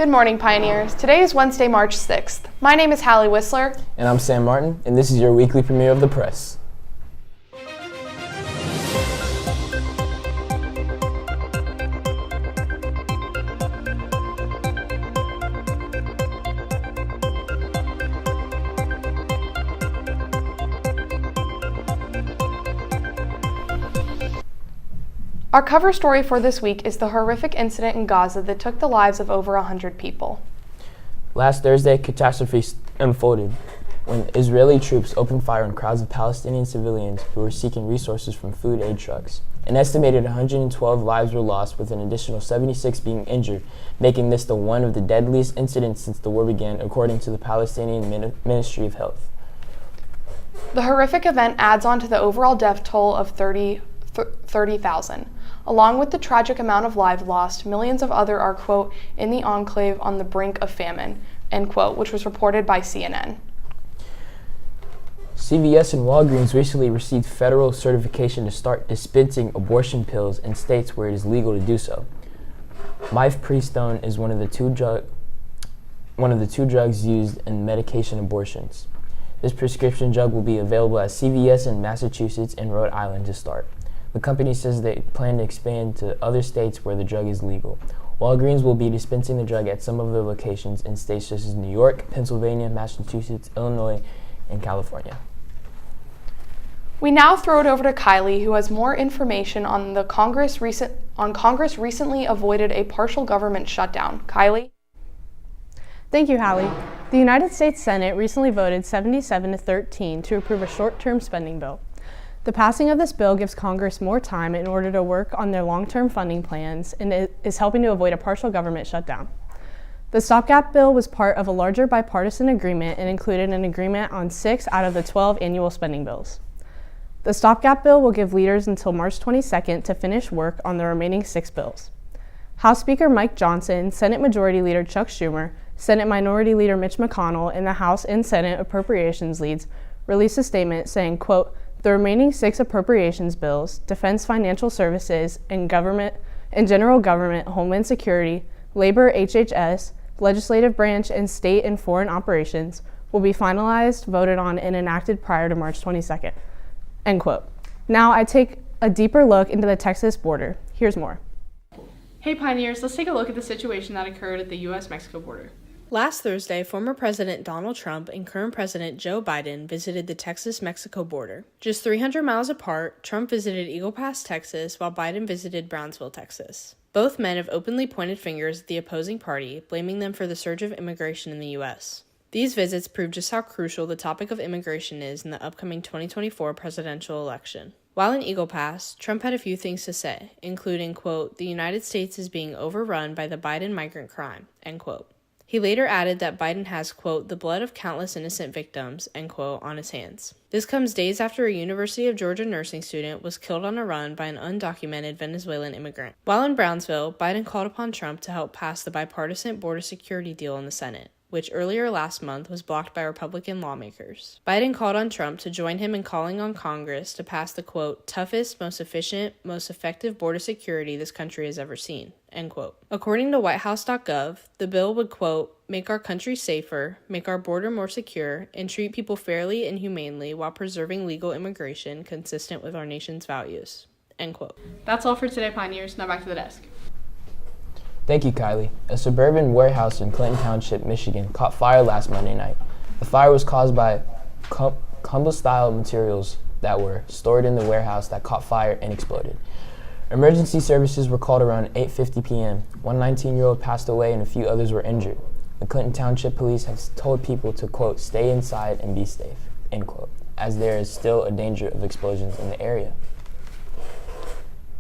Good morning, Pioneers. Today is Wednesday, March 6th. My name is Hallie Whistler. And I'm Sam Martin, and this is your weekly premiere of the press. Our cover story for this week is the horrific incident in Gaza that took the lives of over 100 people. Last Thursday, catastrophe unfolded when Israeli troops opened fire on crowds of Palestinian civilians who were seeking resources from food aid trucks. An estimated 112 lives were lost, with an additional 76 being injured, making this one of the deadliest incidents since the war began, according to the Palestinian Ministry of Health. The horrific event adds on to the overall death toll of 30,000. Along with the tragic amount of lives lost, millions of others are, quote, in the enclave on the brink of famine, end quote, which was reported by CNN. CVS and Walgreens recently received federal certification to start dispensing abortion pills in states where it is legal to do so. Mifepristone is one of the two drugs used in medication abortions. This prescription drug will be available at CVS in Massachusetts and Rhode Island to start. The company says they plan to expand to other states where the drug is legal. Walgreens will be dispensing the drug at some of their locations in states such as New York, Pennsylvania, Massachusetts, Illinois, and California. We now throw it over to Kylie, who has more information on Congress recently avoided a partial government shutdown. Kylie? Thank you, Hallie. The United States Senate recently voted 77-13 to approve a short-term spending bill. The passing of this bill gives Congress more time in order to work on their long-term funding plans, and it is helping to avoid a partial government shutdown. The stopgap bill was part of a larger bipartisan agreement and included an agreement on 6 out of the 12 annual spending bills. The stopgap bill will give leaders until March 22nd to finish work on the remaining 6 bills. House Speaker Mike Johnson, Senate Majority Leader Chuck Schumer, Senate Minority Leader Mitch McConnell, and the House and Senate Appropriations leads released a statement saying, quote, "The remaining 6 appropriations bills, Defense Financial Services, and General Government, Homeland Security, Labor, HHS, Legislative Branch, and State and Foreign Operations, will be finalized, voted on, and enacted prior to March 22nd. End quote. Now I take a deeper look into the Texas border. Here's more. Hey Pioneers, let's take a look at the situation that occurred at the U.S.-Mexico border. Last Thursday, former President Donald Trump and current President Joe Biden visited the Texas-Mexico border. Just 300 miles apart, Trump visited Eagle Pass, Texas, while Biden visited Brownsville, Texas. Both men have openly pointed fingers at the opposing party, blaming them for the surge of immigration in the U.S. These visits prove just how crucial the topic of immigration is in the upcoming 2024 presidential election. While in Eagle Pass, Trump had a few things to say, including, quote, "The United States is being overrun by the Biden migrant crime," end quote. He later added that Biden has, quote, "the blood of countless innocent victims," end quote, on his hands. This comes days after a University of Georgia nursing student was killed on a run by an undocumented Venezuelan immigrant. While in Brownsville, Biden called upon Trump to help pass the bipartisan border security deal in the Senate, which earlier last month was blocked by Republican lawmakers. Biden called on Trump to join him in calling on Congress to pass the, quote, "toughest, most efficient, most effective border security this country has ever seen," end quote. According to whitehouse.gov, the bill would, quote, "make our country safer, make our border more secure, and treat people fairly and humanely while preserving legal immigration consistent with our nation's values," end quote. That's all for today, Pioneers. Now back to the desk. Thank you, Kylie. A suburban warehouse in Clinton Township, Michigan, caught fire last Monday night. The fire was caused by combustible materials that were stored in the warehouse that caught fire and exploded. Emergency services were called around 8:50 p.m. One 19-year-old passed away and a few others were injured. The Clinton Township Police have told people to, quote, "stay inside and be safe," end quote, as there is still a danger of explosions in the area.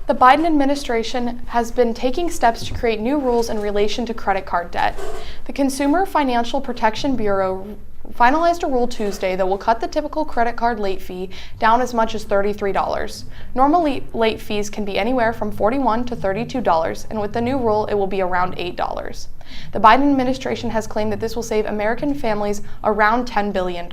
The Biden administration has been taking steps to create new rules in relation to credit card debt. The Consumer Financial Protection Bureau finalized a rule Tuesday that will cut the typical credit card late fee down as much as $33. Normally, late fees can be anywhere from $41 to $32, and with the new rule, it will be around $8. The Biden administration has claimed that this will save American families around $10 billion.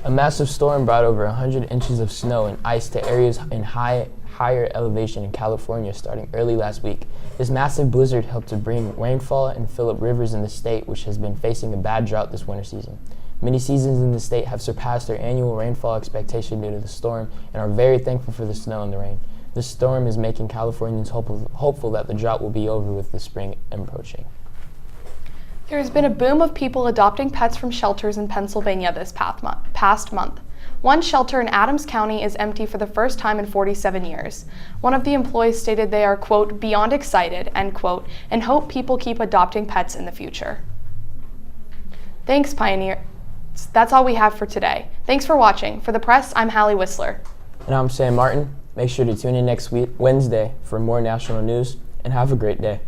A massive storm brought over 100 inches of snow and ice to areas in higher elevation in California starting early last week. This massive blizzard helped to bring rainfall and fill up rivers in the state, which has been facing a bad drought this winter season. Many seasons in the state have surpassed their annual rainfall expectation due to the storm and are very thankful for the snow and the rain. This storm is making Californians hopeful that the drought will be over with the spring approaching. There has been a boom of people adopting pets from shelters in Pennsylvania this past month. One shelter in Adams County is empty for the first time in 47 years. One of the employees stated they are, quote, beyond excited, end quote, and hope people keep adopting pets in the future. Thanks, Pioneer. That's all we have for today. Thanks for watching. For the press, I'm Hallie Whistler. And I'm Sam Martin. Make sure to tune in next week, Wednesday, for more national news, and have a great day.